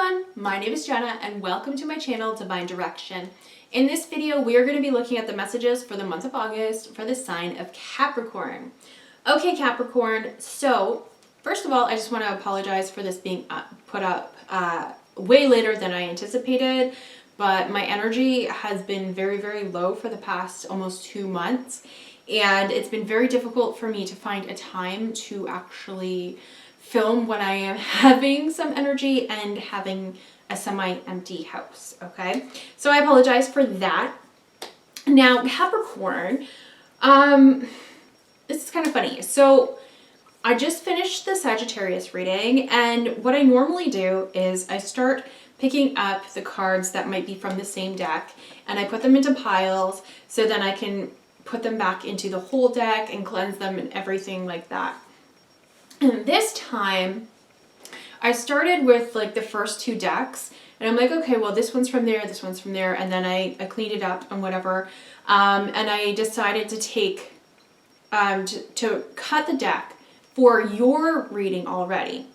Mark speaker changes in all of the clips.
Speaker 1: everyone, my name is Jenna and welcome to my channel Divine Direction. In this video we are going to be looking at the messages for the month of August for the sign of Capricorn. Okay Capricorn, so first of all I just want to apologize for this being put up way later than I anticipated, but my energy has been very low for the past almost 2 months and it's been very difficult for me to find a time to actually film when I am having some energy and having a semi-empty house, okay? So I apologize for that. Now, Capricorn, this is kind of funny. So I just finished the Sagittarius reading, and what I normally do is I start picking up the cards that might be from the same deck, and I put them into piles so then I can put them back into the whole deck and cleanse them and everything like that. And this time, I started with like the first 2 decks, and I'm like, okay, well this one's from there, this one's from there, and then I cleaned it up and whatever, and I decided to take, to cut the deck for your reading already.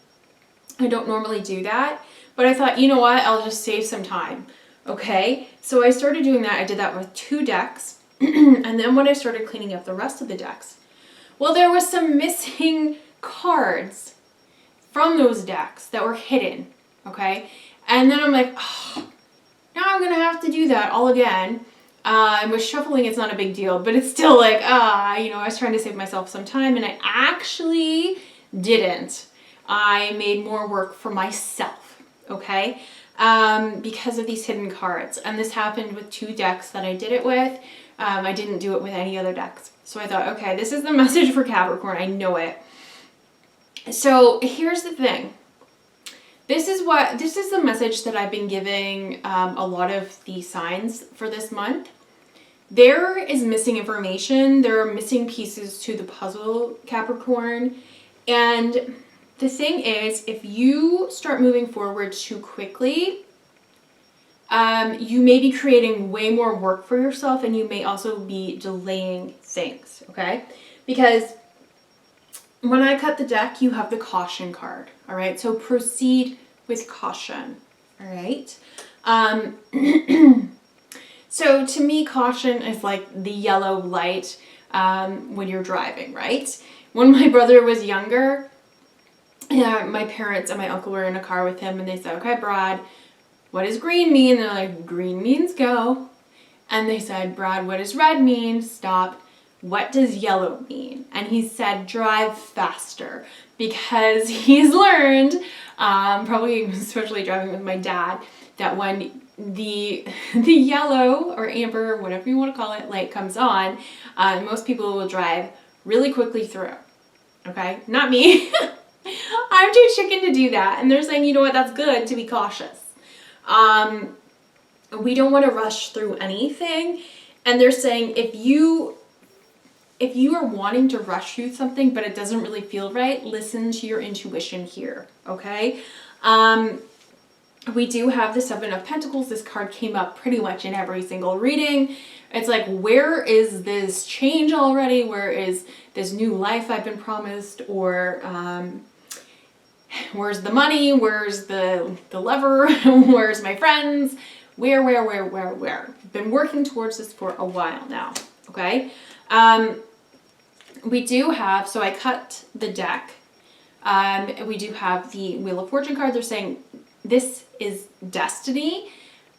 Speaker 1: I don't normally do that, but I thought, you know what, I'll just save some time, okay? So I started doing that. I did that with 2 decks, and then when I started cleaning up the rest of the decks, well, there was some missing cards from those decks that were hidden, okay? And then I'm like, oh, now I'm gonna have to do that all again. With shuffling, it's not a big deal, but it's still like, you know, I was trying to save myself some time, and I actually didn't. I made more work for myself, okay? Because of these hidden cards. And this happened with 2 decks that I did it with. I didn't do it with any other decks. So I thought, okay, this is the message for Capricorn. I know it. So here's the thing. This is the message that I've been giving a lot of the signs for this month. There is missing information. There are missing pieces to the puzzle, Capricorn. And the thing is, if you start moving forward too quickly, you may be creating way more work for yourself, and you may also be delaying things, okay? Because when I cut the deck, you have the caution card, all right? So proceed with caution, all right? So to me, caution is like the yellow light when you're driving, right? When my brother was younger, my parents and my uncle were in a car with him, and they said, okay, Brad, what does green mean? And they're like, green means go. And they said, Brad, what does red mean? Stop. What does yellow mean? And he said, drive faster, because he's learned, probably especially driving with my dad, that when the yellow or amber, whatever you want to call it, light comes on, most people will drive really quickly through. Okay? Not me. I'm too chicken to do that. And they're saying, you know what, that's good to be cautious. We don't want to rush through anything. And they're saying if you are wanting to rush through something but it doesn't really feel right, listen to your intuition here, okay? We do have the 7 of Pentacles. This card came up pretty much in every single reading. It's like, where is this change already? Where is this new life I've been promised? Or where's the money? Where's the lever? Where's my friends? Where? Been working towards this for a while now, okay? We do have, so I cut the deck. We do have the Wheel of Fortune card. They're saying this is destiny,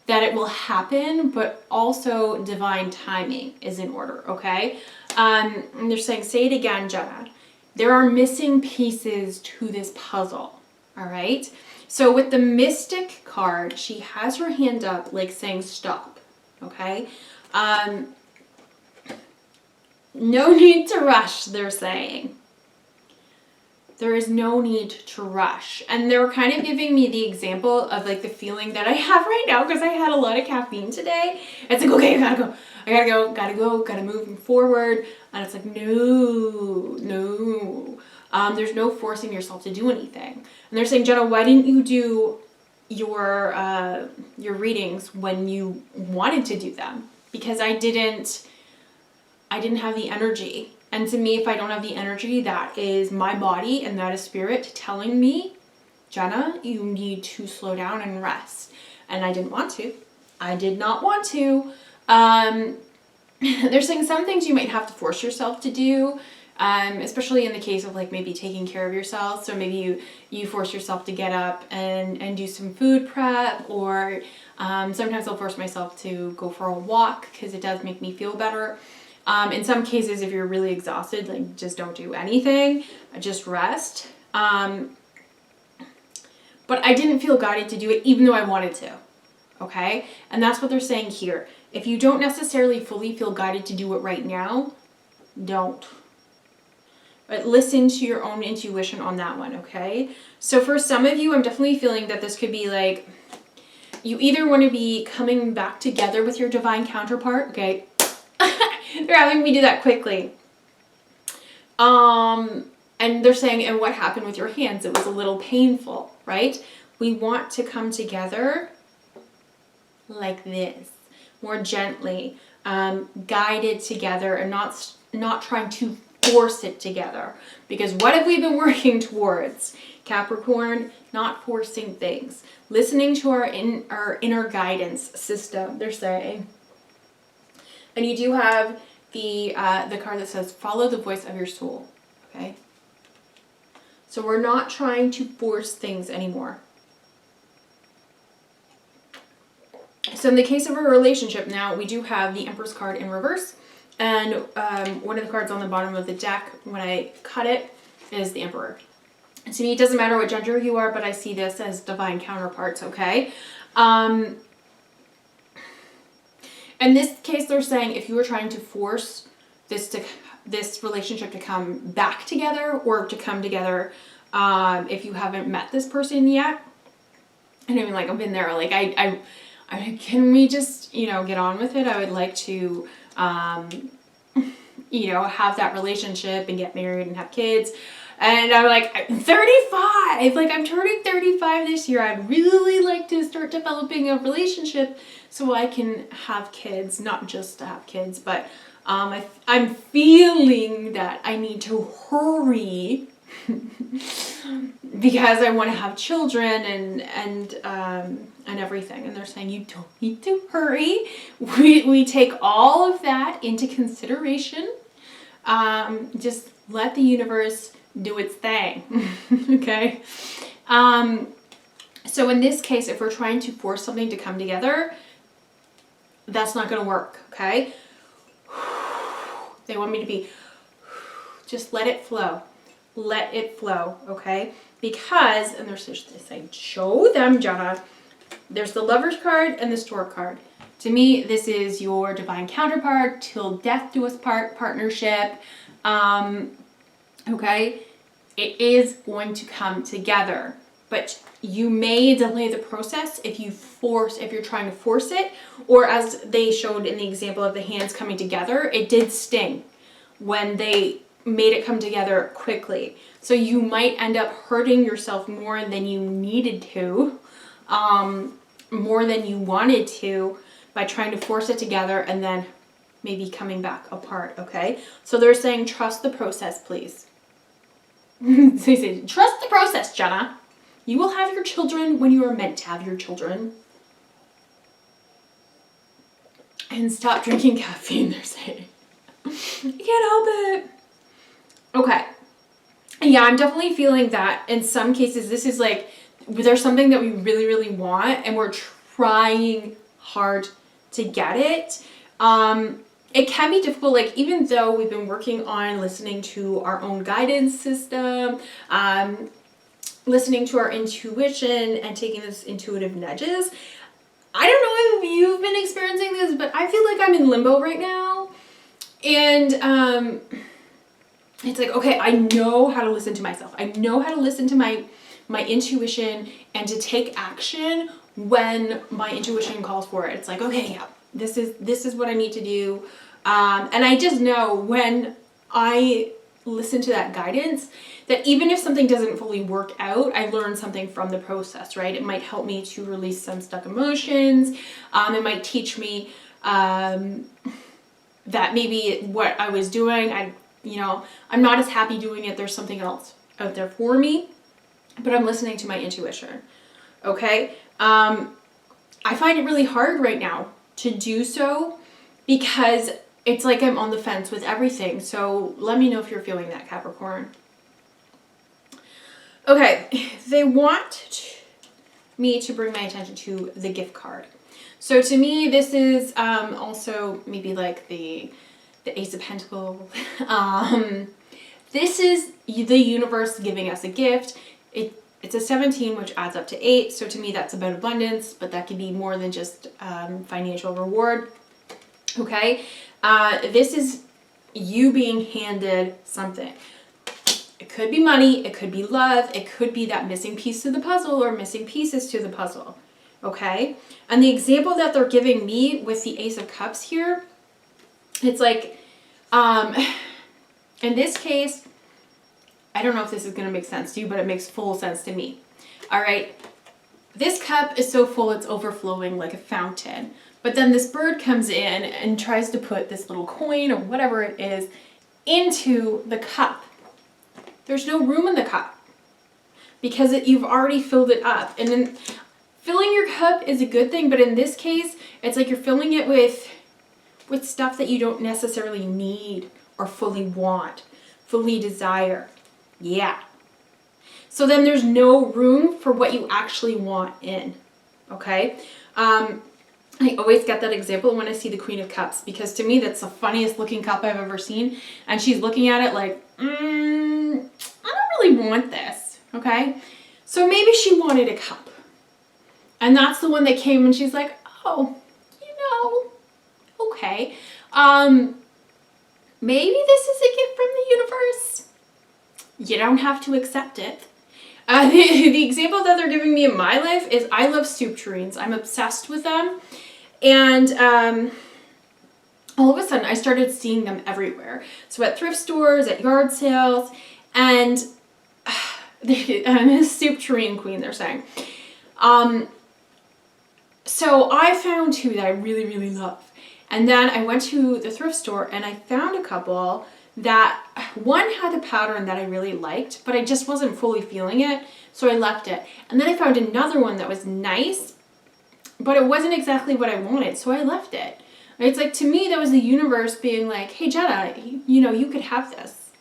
Speaker 1: that it will happen, but also divine timing is in order, okay? And they're saying, say it again, Jenna. There are missing pieces to this puzzle, all right? So with the Mystic card, she has her hand up like saying stop, okay? No need to rush, they're saying. There is no need to rush. And they were kind of giving me the example of like the feeling that I have right now because I had a lot of caffeine today. It's like, okay, I gotta move forward. And it's like, no. There's no forcing yourself to do anything. And they're saying, Jenna, why didn't you do your readings when you wanted to do them? Because I didn't have the energy. And to me, if I don't have the energy, that is my body and that is spirit telling me Jenna, you need to slow down and rest. And I didn't want to. I did not want to. They're saying some things you might have to force yourself to do, especially in the case of like maybe taking care of yourself. So maybe you force yourself to get up and do some food prep, or sometimes I'll force myself to go for a walk because it does make me feel better. In some cases, if you're really exhausted, like just don't do anything, just rest. But I didn't feel guided to do it even though I wanted to. Okay? And that's what they're saying here. If you don't necessarily fully feel guided to do it right now, don't. But listen to your own intuition on that one, okay? So for some of you, I'm definitely feeling that this could be like, you either want to be coming back together with your divine counterpart, okay? They're having me do that quickly. And they're saying, and what happened with your hands? It was a little painful, right? We want to come together like this, more gently, guided together, and not trying to force it together. Because what have we been working towards? Capricorn, not forcing things. Listening to our inner guidance system, they're saying. And you do have the card that says, follow the voice of your soul, okay? So we're not trying to force things anymore. So in the case of a relationship now, we do have the Empress card in reverse. And one of the cards on the bottom of the deck, when I cut it, is the Emperor. And to me, it doesn't matter what gender you are, but I see this as divine counterparts, okay? In this case, they're saying if you were trying to force this relationship to come back together or to come together if you haven't met this person yet, and I mean, like, I've been there, like, I can we just, get on with it? I would like to, have that relationship and get married and have kids. And I'm like, I'm 35, like, I'm turning 35 this year. I'd really like to start developing a relationship so I can have kids, not just to have kids, but I'm feeling that I need to hurry because I want to have children and everything. And they're saying you don't need to hurry. We take all of that into consideration. Just let the universe do its thing. Okay? So in this case, if we're trying to force something to come together, that's not going to work, okay? They want me to be, just let it flow. Let it flow, okay? Because, and they're saying, show them, Jenna. There's the Lover's card and the Stork card. To me, this is your divine counterpart, till death do us part partnership. Okay? It is going to come together. But you may delay the process if you're trying to force it, or as they showed in the example of the hands coming together, it did sting when they made it come together quickly. So you might end up hurting yourself more than you needed to, more than you wanted to, by trying to force it together and then maybe coming back apart, okay? So they're saying, trust the process, please. They say, trust the process, Jenna. You will have your children when you are meant to have your children. And stop drinking caffeine, they're saying. You can't help it. Okay. Yeah, I'm definitely feeling that in some cases, this is like, there's something that we really, really want, and we're trying hard to get it. It can be difficult, like, even though we've been working on listening to our own guidance system, listening to our intuition and taking those intuitive nudges. I don't know if you've been experiencing this, but I feel like I'm in limbo right now. And it's like, okay, I know how to listen to myself. I know how to listen to my intuition and to take action when my intuition calls for it. It's like, okay, yeah, this is what I need to do. And I just know when I listen to that guidance, that even if something doesn't fully work out, I learn something from the process, right? It might help me to release some stuck emotions. It might teach me that maybe what I was doing, I'm not as happy doing it. There's something else out there for me. but I'm listening to my intuition. Okay? I find it really hard right now to do so because it's like I'm on the fence with everything. So let me know if you're feeling that, Capricorn. Okay, they want me to bring my attention to the gift card. So to me, this is also maybe like the Ace of Pentacles. This is the universe giving us a gift. It's a 17, which adds up to 8. So to me, that's about abundance, but that can be more than just financial reward. Okay. This is you being handed something. It could be money. It could be love. It could be that missing piece to the puzzle or missing pieces to the puzzle. Okay. And the example that they're giving me with the Ace of Cups here, it's like, in this case, I don't know if this is going to make sense to you, but it makes full sense to me. All right. This cup is so full, it's overflowing like a fountain. But then this bird comes in and tries to put this little coin or whatever it is into the cup. There's no room in the cup because you've already filled it up. And then filling your cup is a good thing, but in this case, it's like you're filling it with stuff that you don't necessarily need or fully want, fully desire. Yeah. So then there's no room for what you actually want in. Okay? I always get that example when I see the Queen of Cups because to me that's the funniest looking cup I've ever seen. And she's looking at it like, I don't really want this. Okay? So maybe she wanted a cup. And that's the one that came and she's like, oh, okay. Maybe this is a gift from the universe. You don't have to accept it. The example that they're giving me in my life is I love soup tureens. I'm obsessed with them. And all of a sudden I started seeing them everywhere. So at thrift stores, at yard sales, and I'm a soup tureen queen, they're saying. So I found two that I really, really love. And then I went to the thrift store and I found a couple that one had a pattern that I really liked, but I just wasn't fully feeling it, so I left it. And then I found another one that was nice, but it wasn't exactly what I wanted, so I left it. It's like, to me, that was the universe being like, hey, Jenna, you could have this.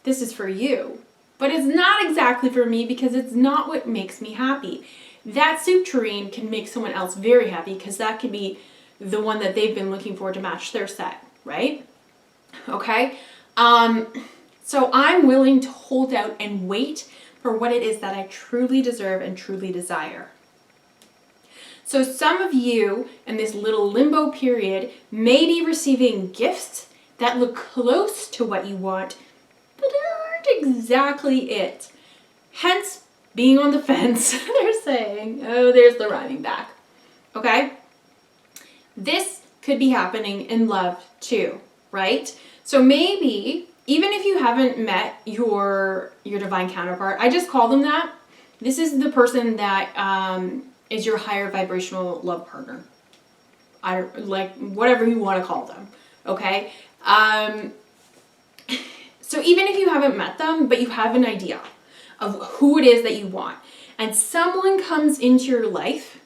Speaker 1: This is for you. But it's not exactly for me because it's not what makes me happy. That soup tureen can make someone else very happy because that could be the one that they've been looking for to match their set, right? Okay, so I'm willing to hold out and wait for what it is that I truly deserve and truly desire. So some of you in this little limbo period may be receiving gifts that look close to what you want, but aren't exactly it. Hence, being on the fence, they're saying, oh, there's the rhyming back. Okay? This could be happening in love too. Right? So maybe, even if you haven't met your divine counterpart, I just call them that. This is the person that is your higher vibrational love partner. Like whatever you want to call them. Okay? So even if you haven't met them, but you have an idea of who it is that you want, and someone comes into your life,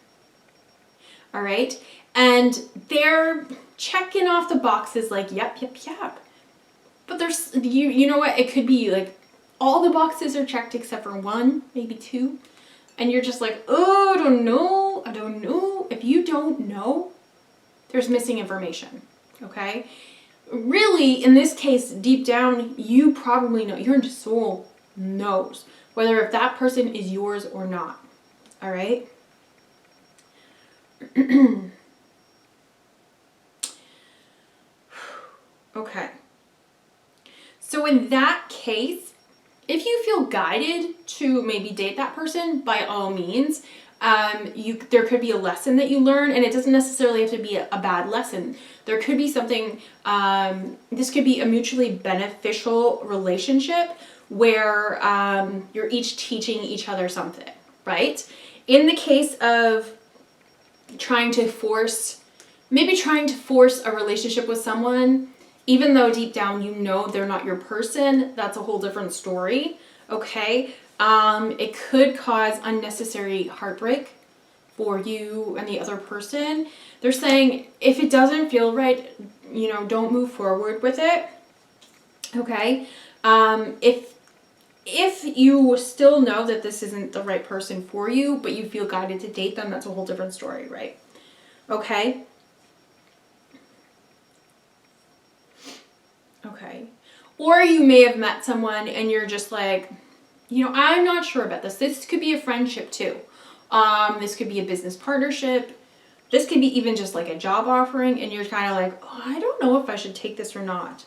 Speaker 1: all right, and they're checking off the boxes like, yep. But there's, you know what, it could be like all the boxes are checked except for one, maybe two. And you're just like, oh, I don't know. If you don't know, there's missing information, okay? Really, in this case, deep down, you probably know, your soul knows whether if that person is yours or not, all right? Okay. So in that case, if you feel guided to maybe date that person, by all means, there could be a lesson that you learn, and it doesn't necessarily have to be a bad lesson. There could be something, this could be a mutually beneficial relationship where you're each teaching each other something, right? In the case of trying to force a relationship with someone, even though deep down you know they're not your person, that's a whole different story, okay? It could cause unnecessary heartbreak for you and the other person. They're saying if it doesn't feel right, you know, don't move forward with it. Okay? If you still know that this isn't the right person for you, but you feel guided to date them, that's a whole different story, right? Okay? Okay. Or you may have met someone and you're just like, you know, I'm not sure about this. This could be a friendship too. This could be a business partnership. This could be even just like a job offering, and you're kind of like, oh, I don't know if I should take this or not.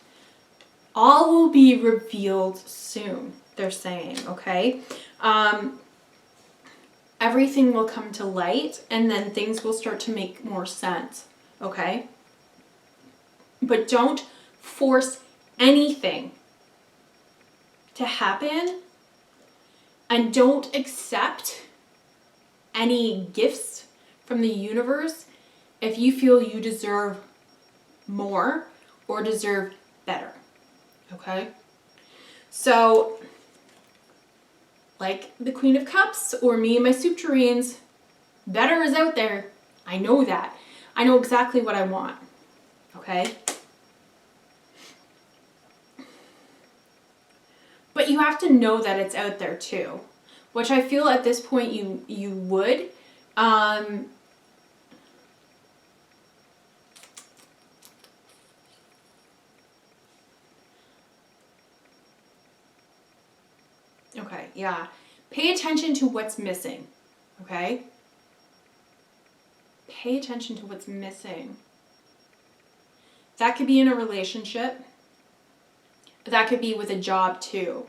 Speaker 1: All will be revealed soon, they're saying, okay? Everything will come to light, and then things will start to make more sense, okay? But don't force anything to happen, and don't accept any gifts from the universe if you feel you deserve more or deserve better. Okay? So, like the Queen of Cups or me and my soup tureens, better is out there. I know that. I know exactly what I want. Okay? But you have to know that it's out there too, which I feel at this point you would. Okay, yeah. Pay attention to what's missing, okay? Pay attention to what's missing. That could be in a relationship. That could be with a job too.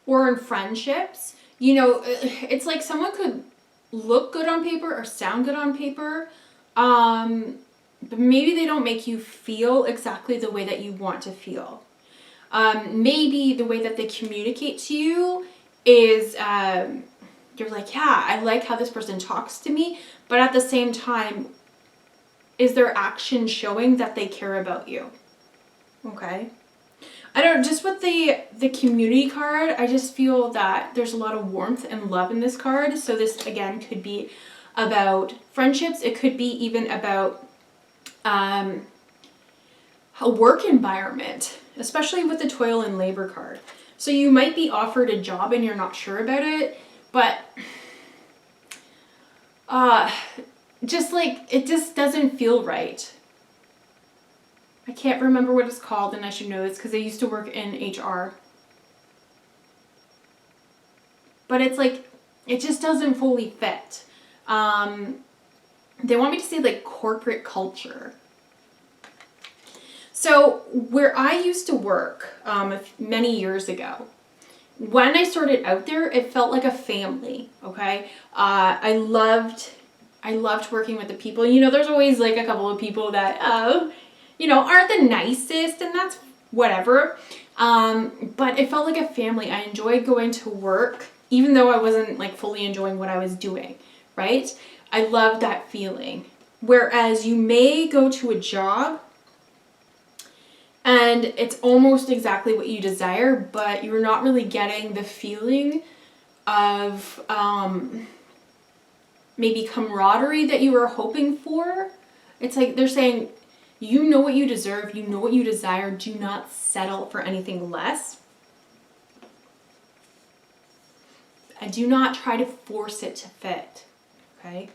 Speaker 1: Or in friendships. You know, it's like someone could look good on paper or sound good on paper, but maybe they don't make you feel exactly the way that you want to feel. Maybe the way that they communicate to you is, you're like, yeah, I like how this person talks to me, but at the same time, is their action showing that they care about you? Okay. I don't, just with the community card, I just feel that there's a lot of warmth and love in this card. So this, again, could be about friendships. It could be even about a work environment, especially with the toil and labor card. So you might be offered a job and you're not sure about it, but just like, it just doesn't feel right. I can't remember what it's called, and I should know this because I used to work in HR. But it's like, it just doesn't fully fit. They want me to say like corporate culture. So where I used to work many years ago, when I started out there, it felt like a family, okay? I loved working with the people. You know, there's always like a couple of people that, you know, aren't the nicest, and that's whatever. But it felt like a family. I enjoyed going to work, even though I wasn't like fully enjoying what I was doing, right? I loved that feeling. Whereas you may go to a job and it's almost exactly what you desire, but you're not really getting the feeling of maybe camaraderie that you were hoping for. It's like they're saying, you know what you deserve, you know what you desire, do not settle for anything less. And do not try to force it to fit, okay?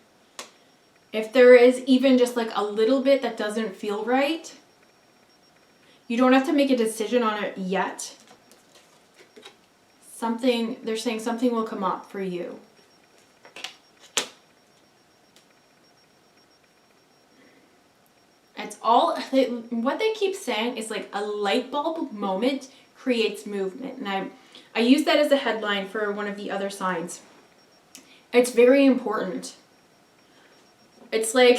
Speaker 1: If there is even just like a little bit that doesn't feel right, you don't have to make a decision on it yet. They're saying something will come up for you. It's all, what they keep saying is like a light bulb moment creates movement. And I use that as a headline for one of the other signs. It's very important. It's like,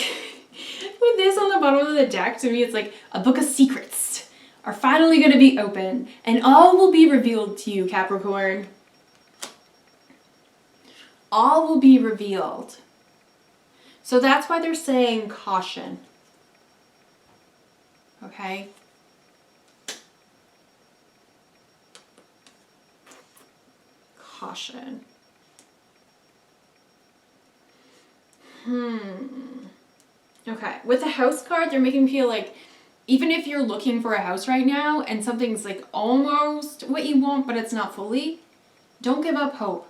Speaker 1: with this on the bottom of the deck, to me, it's like a book of secrets are finally going to be open, and all will be revealed to you, Capricorn. All will be revealed. So that's why they're saying caution. Okay? Caution. Okay, with the house card, they're making me feel like even if you're looking for a house right now and something's like almost what you want, but it's not fully, don't give up hope,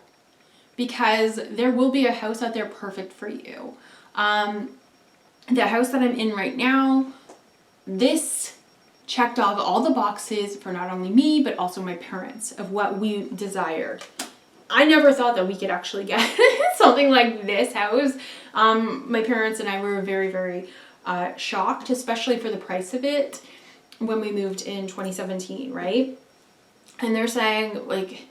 Speaker 1: because there will be a house out there perfect for you. The house that I'm in right now, this checked off all the boxes for not only me, but also my parents of what we desired. I never thought that we could actually get something like this house. My parents and I were very, very shocked, especially for the price of it when we moved in 2017, right? And they're saying, like,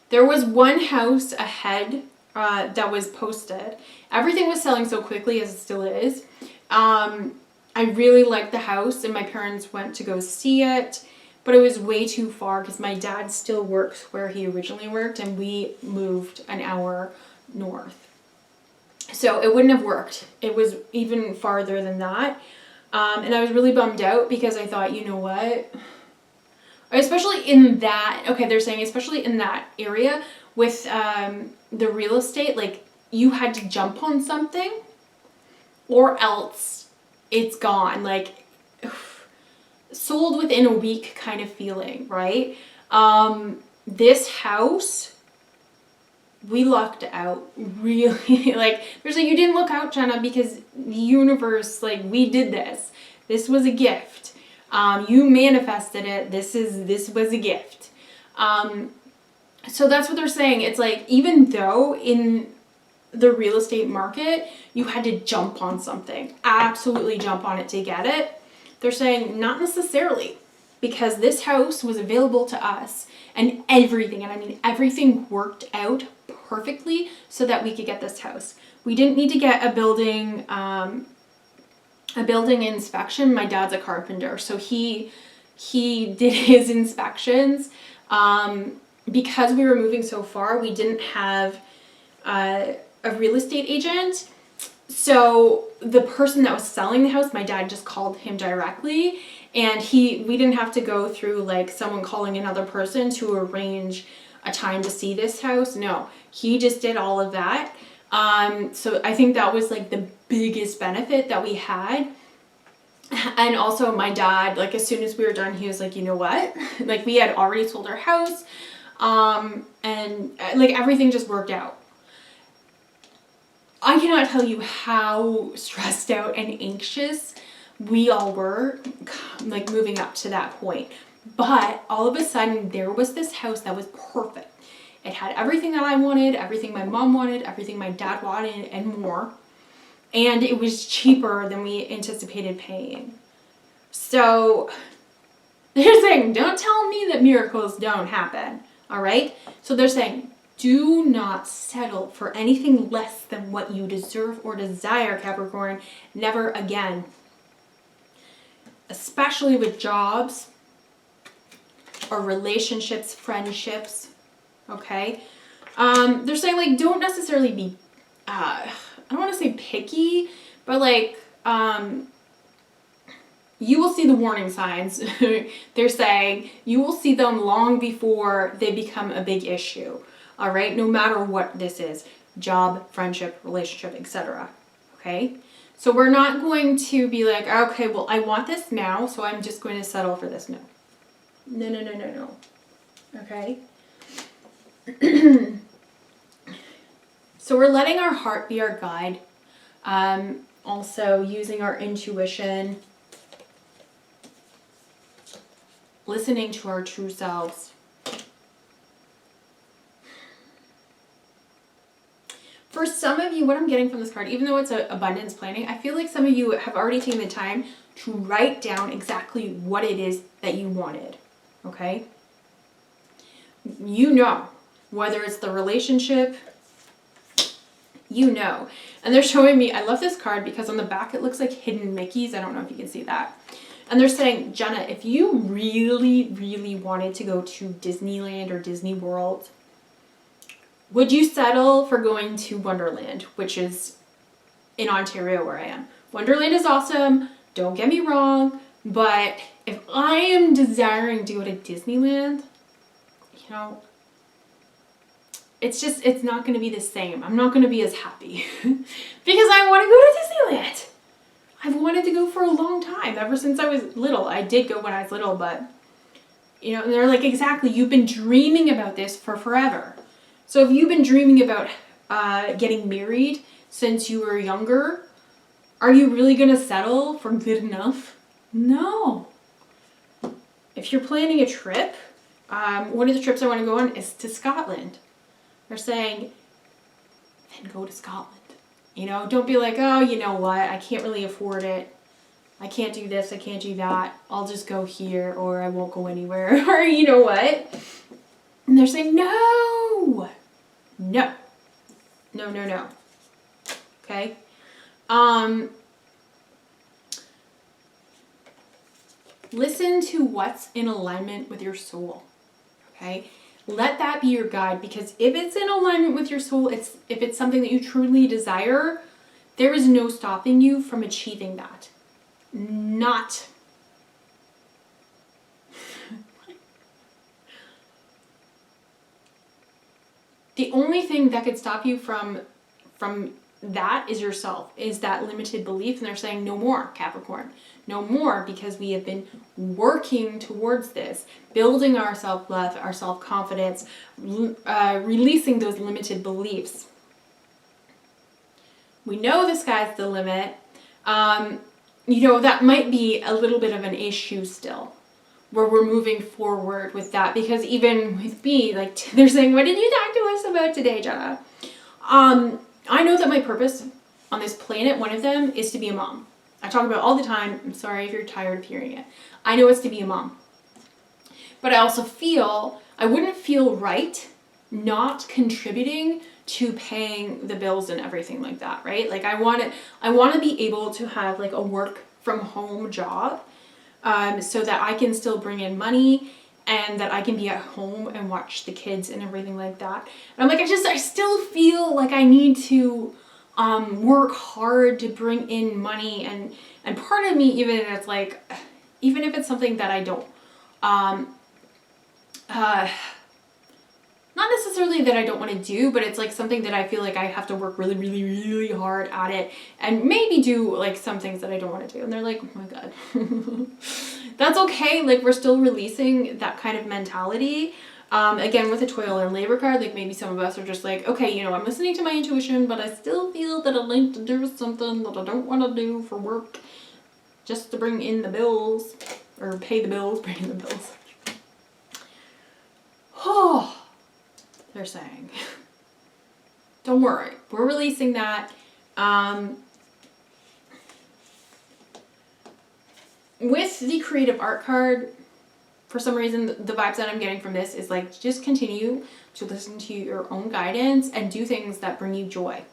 Speaker 1: there was one house ahead that was posted. Everything was selling so quickly, as it still is. I really liked the house, and my parents went to go see it, but it was way too far because my dad still works where he originally worked, and we moved an hour north. So it wouldn't have worked. It was even farther than that. And I was really bummed out because I thought, you know what? Especially in that, okay, they're saying especially in that area with the real estate, like you had to jump on something or else it's gone. Like sold within a week kind of feeling, right? This house, we lucked out really. Like there's like, you didn't look out, Jenna, because the universe, like we did this. This was a gift. You manifested it. This was a gift. So that's what they're saying. It's like, even though in the real estate market, you had to jump on something, absolutely jump on it to get it. They're saying not necessarily, because this house was available to us and everything, and I mean everything worked out perfectly so that we could get this house. We didn't need to get a building inspection. My dad's a carpenter, so he did his inspections. Because we were moving so far, we didn't have a real estate agent. So the person that was selling the house, my dad just called him directly, and we didn't have to go through like someone calling another person to arrange a time to see this house. No, he just did all of that. So I think that was like the biggest benefit that we had. And also my dad, like as soon as we were done, he was like, you know what? Like we had already sold our house. And like everything just worked out. I cannot tell you how stressed out and anxious we all were, like moving up to that point. But all of a sudden there was this house that was perfect. It had everything that I wanted, everything my mom wanted, everything my dad wanted, and more. And it was cheaper than we anticipated paying. So they're saying, don't tell me that miracles don't happen. All right? So they're saying, do not settle for anything less than what you deserve or desire, Capricorn. Never again. Especially with jobs or relationships, friendships. Okay? They're saying, like, don't necessarily be, I don't want to say picky, but like, you will see the warning signs. They're saying you will see them long before they become a big issue. All right, no matter what this is, job, friendship, relationship, etc. Okay, so we're not going to be like, okay, well, I want this now, so I'm just going to settle for this. No. Okay. So we're letting our heart be our guide. Also using our intuition, listening to our true selves. For some of you, what I'm getting from this card, even though it's abundance planning, I feel like some of you have already taken the time to write down exactly what it is that you wanted, okay? You know, whether it's the relationship, you know. And they're showing me, I love this card because on the back it looks like hidden Mickeys. I don't know if you can see that. And they're saying, Jenna, if you really, really wanted to go to Disneyland or Disney World, would you settle for going to Wonderland, which is in Ontario where I am? Wonderland is awesome. Don't get me wrong. But if I am desiring to go to Disneyland, you know, it's not going to be the same. I'm not going to be as happy because I want to go to Disneyland. I've wanted to go for a long time, ever since I was little. I did go when I was little, but, you know, and they're like, exactly, you've been dreaming about this for forever. So if you've been dreaming about getting married since you were younger, are you really going to settle for good enough? No. If you're planning a trip, one of the trips I want to go on is to Scotland. They're saying, then go to Scotland. You know, don't be like, oh, you know what, I can't really afford it. I can't do this, I can't do that. I'll just go here, or I won't go anywhere. Or you know what? And they're saying, no. No. No, no, no. Okay? Listen to what's in alignment with your soul. Okay? Let that be your guide, because if it's in alignment with your soul, if it's something that you truly desire, there is no stopping you from achieving that. Not. The only thing that could stop you from that is yourself, is that limited belief. And they're saying no more, Capricorn. No more, because we have been working towards this, building our self-love, our self-confidence, releasing those limited beliefs. We know the sky's the limit. You know, that might be a little bit of an issue still, where we're moving forward with that, because even with me, like, they're saying, what did you talk to us about today, Jenna? I know that my purpose on this planet, one of them, is to be a mom. I talk about it all the time. I'm sorry if you're tired of hearing it. I know it's to be a mom. But I also feel, I wouldn't feel right not contributing to paying the bills and everything like that, right? Like I want to be able to have like a work from home job, so that I can still bring in money and that I can be at home and watch the kids and everything like that. And I'm like, I still feel like I need to work hard to bring in money, and part of me, even if it's like, even if it's something that I don't, not necessarily that I don't want to do, but it's like something that I feel like I have to work really, really, really hard at it, and maybe do like some things that I don't want to do. And they're like, oh my God, that's okay. Like we're still releasing that kind of mentality. Again, with the toil and labor card, like maybe some of us are just like, okay, you know, I'm listening to my intuition, but I still feel that I'd like to do something that I don't want to do for work, just to bring in the bills, or pay the bills, bring in the bills. Oh. They're saying, don't worry, we're releasing that. With the creative art card, for some reason, the vibes that I'm getting from this is like, just continue to listen to your own guidance and do things that bring you joy.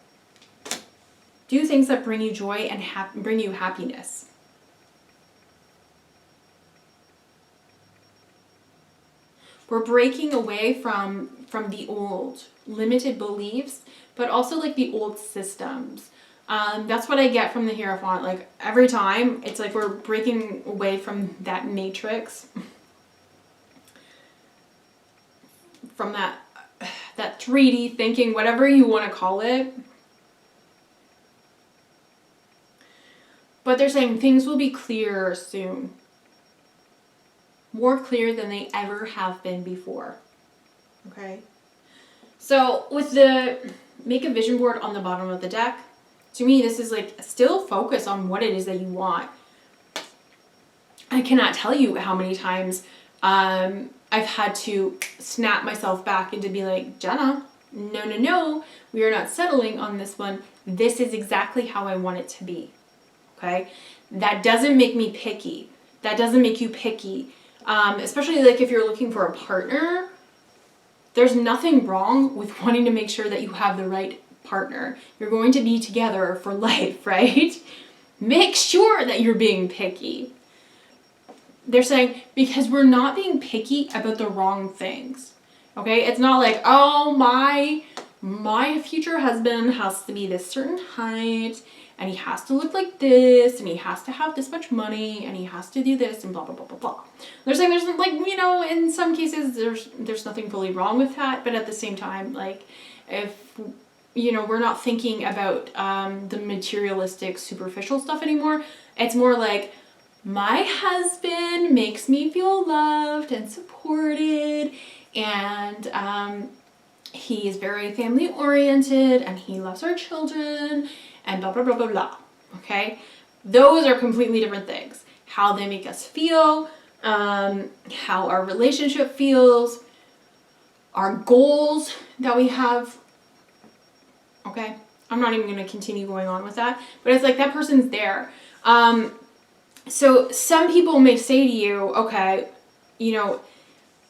Speaker 1: Do things that bring you joy and bring you happiness. We're breaking away from the old limited beliefs, but also like the old systems. That's what I get from the Hierophant. Like every time, it's like we're breaking away from that matrix, from that 3D thinking, whatever you want to call it. But they're saying things will be clearer soon. More clear than they ever have been before. Okay? So with the make a vision board on the bottom of the deck, to me this is like still focus on what it is that you want. I cannot tell you how many times I've had to snap myself back and to be like, Jenna, no, we are not settling on this one. This is exactly how I want it to be. Okay? That doesn't make me picky. That doesn't make you picky. Especially like if you're looking for a partner, there's nothing wrong with wanting to make sure that you have the right partner. You're going to be together for life, right? Make sure that you're being picky. They're saying, because we're not being picky about the wrong things. Okay? It's not like, oh, my future husband has to be this certain height and he has to look like this, and he has to have this much money, and he has to do this, and blah, blah, blah, blah, blah. They're saying there's like, you know, in some cases there's nothing fully wrong with that, but at the same time, like, if, you know, we're not thinking about the materialistic, superficial stuff anymore, it's more like, my husband makes me feel loved and supported, and he is very family oriented, and he loves our children, and blah, blah, blah, blah, blah. Okay? Those are completely different things. How they make us feel, how our relationship feels, our goals that we have. Okay? I'm not even going to continue going on with that, but it's like that person's there. So some people may say to you, okay, you know,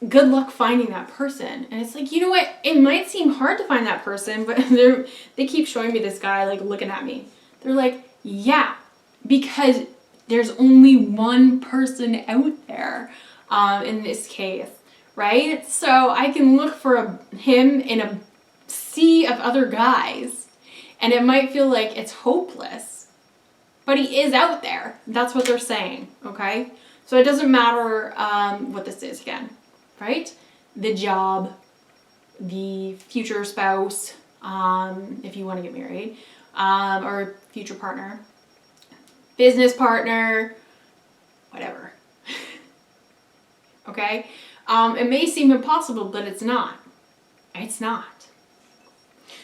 Speaker 1: good luck finding that person. And it's like, you know what? It might seem hard to find that person, but they keep showing me this guy, like, looking at me. They're like, yeah, because there's only one person out there, in this case, right? So I can look for him in a sea of other guys, and it might feel like it's hopeless, but he is out there. That's what they're saying, okay? So it doesn't matter what this is again, right? The job, the future spouse, if you want to get married, or future partner, business partner, whatever. Okay? It may seem impossible, but it's not. It's not.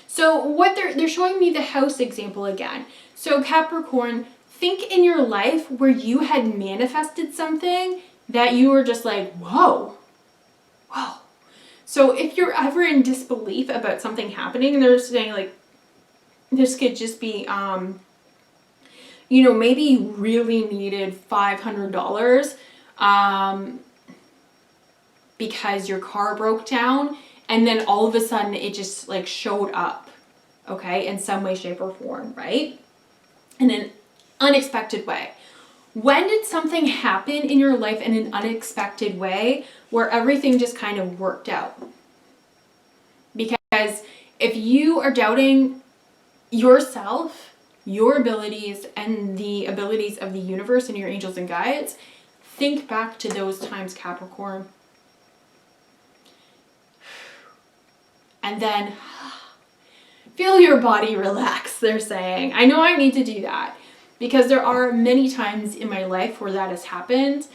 Speaker 1: So what they're showing me the house example again. So Capricorn, think in your life where you had manifested something that you were just like, whoa. So if you're ever in disbelief about something happening, and they're saying like, this could just be, you know, maybe you really needed $500 because your car broke down, and then all of a sudden it just like showed up, okay, in some way, shape, or form, right? In an unexpected way. When did something happen in your life in an unexpected way where everything just kind of worked out? Because if you are doubting yourself, your abilities, and the abilities of the universe and your angels and guides, think back to those times, Capricorn. And then feel your body relax, they're saying. I know I need to do that because there are many times in my life where that has happened.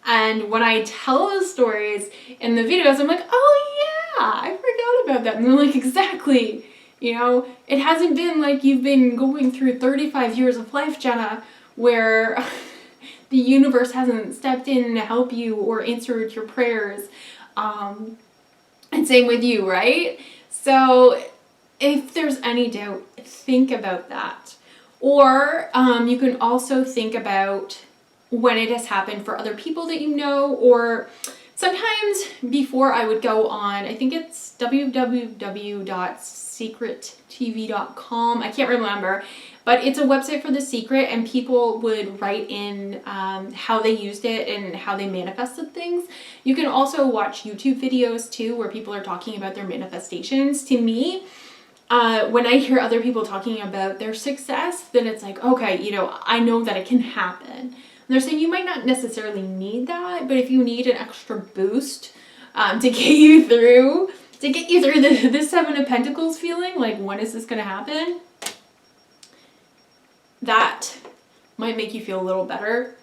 Speaker 1: And when I tell those stories in the videos, I'm like, oh yeah, I forgot about that. And they're like, exactly. You know, it hasn't been like you've been going through 35 years of life, Jenna, where the universe hasn't stepped in to help you or answered your prayers. And same with you, right? So if there's any doubt, think about that. Or you can also think about when it has happened for other people that you know, or sometimes before I would go on, I think it's www.secrettv.com. I can't remember, but it's a website for The Secret, and people would write in how they used it and how they manifested things. You can also watch YouTube videos too, where people are talking about their manifestations. To me, when I hear other people talking about their success, then it's like, okay, you know, I know that it can happen. And they're saying you might not necessarily need that, but if you need an extra boost to get you through the Seven of Pentacles feeling, like, when is this going to happen? That might make you feel a little better.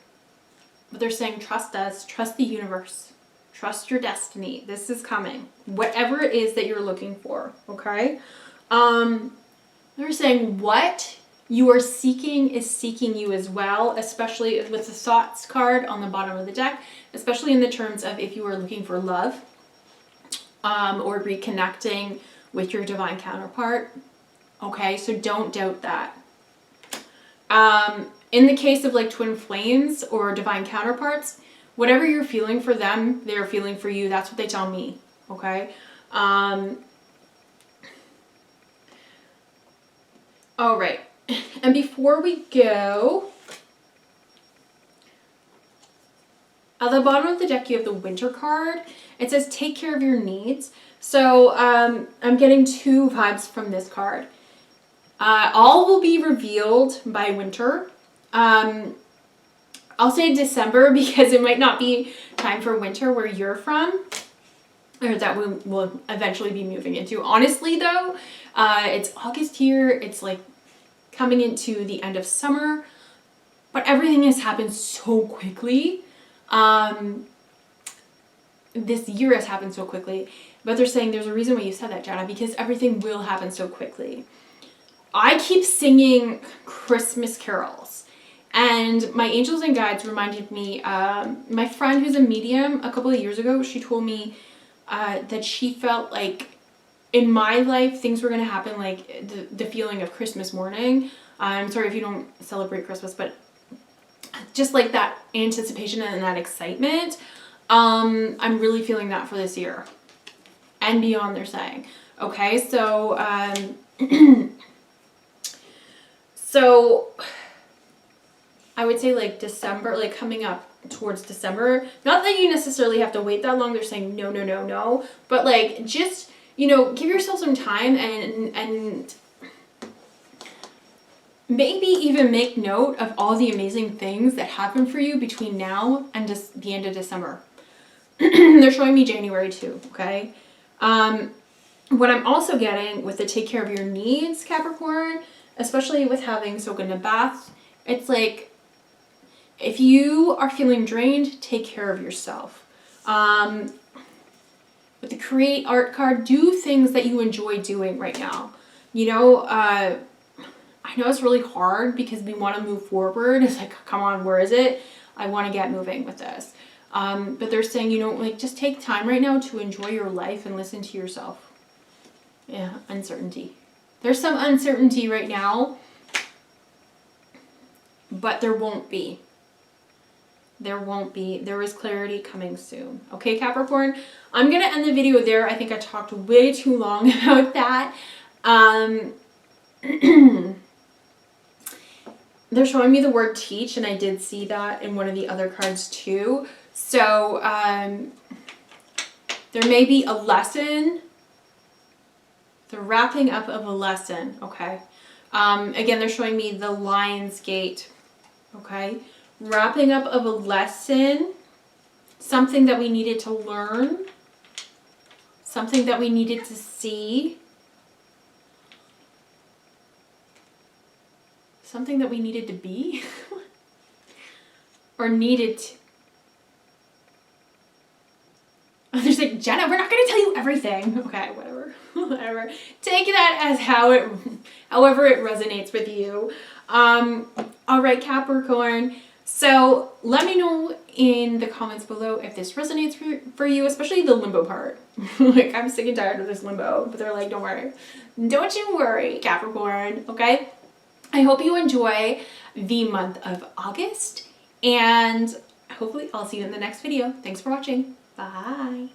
Speaker 1: But they're saying, trust us, trust the universe, trust your destiny. This is coming. Whatever it is that you're looking for, okay? They're saying what you are seeking is seeking you as well, especially with the thoughts card on the bottom of the deck, especially in the terms of if you are looking for love, or reconnecting with your divine counterpart. Okay, so don't doubt that. In the case of like twin flames or divine counterparts, whatever you're feeling for them, they're feeling for you. That's what they tell me. Okay. All right. And before we go, at the bottom of the deck, you have the Winter card. It says, take care of your needs. So I'm getting two vibes from this card. All will be revealed by winter. I'll say December because it might not be time for winter where you're from, or that we will eventually be moving into. Honestly though, it's August here. It's like coming into the end of summer, but everything has happened so quickly. This year has happened so quickly, but they're saying there's a reason why you said that, Jana, because everything will happen so quickly. I keep singing Christmas carols, and my angels and guides reminded me, my friend who's a medium a couple of years ago, she told me that she felt like in my life things were going to happen like the feeling of Christmas morning. I'm sorry if you don't celebrate Christmas, but just like that anticipation and that excitement. I'm really feeling that for this year and beyond, they're saying. Okay, so so I would say like December, like coming up towards December, not that you necessarily have to wait that long. They're saying no, but like just, you know, give yourself some time and maybe even make note of all the amazing things that happen for you between now and just the end of December. They're showing me January too, okay? What I'm also getting with the take care of your needs, Capricorn, especially with having soak in a bath, it's like if you are feeling drained, take care of yourself. With the create art card, do things that you enjoy doing right now. You know, I know it's really hard because we want to move forward. It's like, come on, where is it? I want to get moving with this. But they're saying, you know, like just take time right now to enjoy your life and listen to yourself. Yeah, uncertainty. There's some uncertainty right now, but there won't be. There won't be. There is clarity coming soon. Okay, Capricorn? I'm going to end the video there. I think I talked way too long about that. They're showing me the word teach, and I did see that in one of the other cards too. So there may be a lesson, the wrapping up of a lesson, okay? Again, they're showing me the Lion's Gate, okay? Wrapping up of a lesson, something that we needed to learn, something that we needed to see, something that we needed to be, or needed to. They're like, Jenna, we're not going to tell you everything. Okay, whatever. Whatever. Take that as however it resonates with you. All right, Capricorn. So let me know in the comments below if this resonates for you, especially the limbo part. Like, I'm sick and tired of this limbo, but they're like, don't worry. Don't you worry, Capricorn, okay? I hope you enjoy the month of August, and hopefully I'll see you in the next video. Thanks for watching. Bye.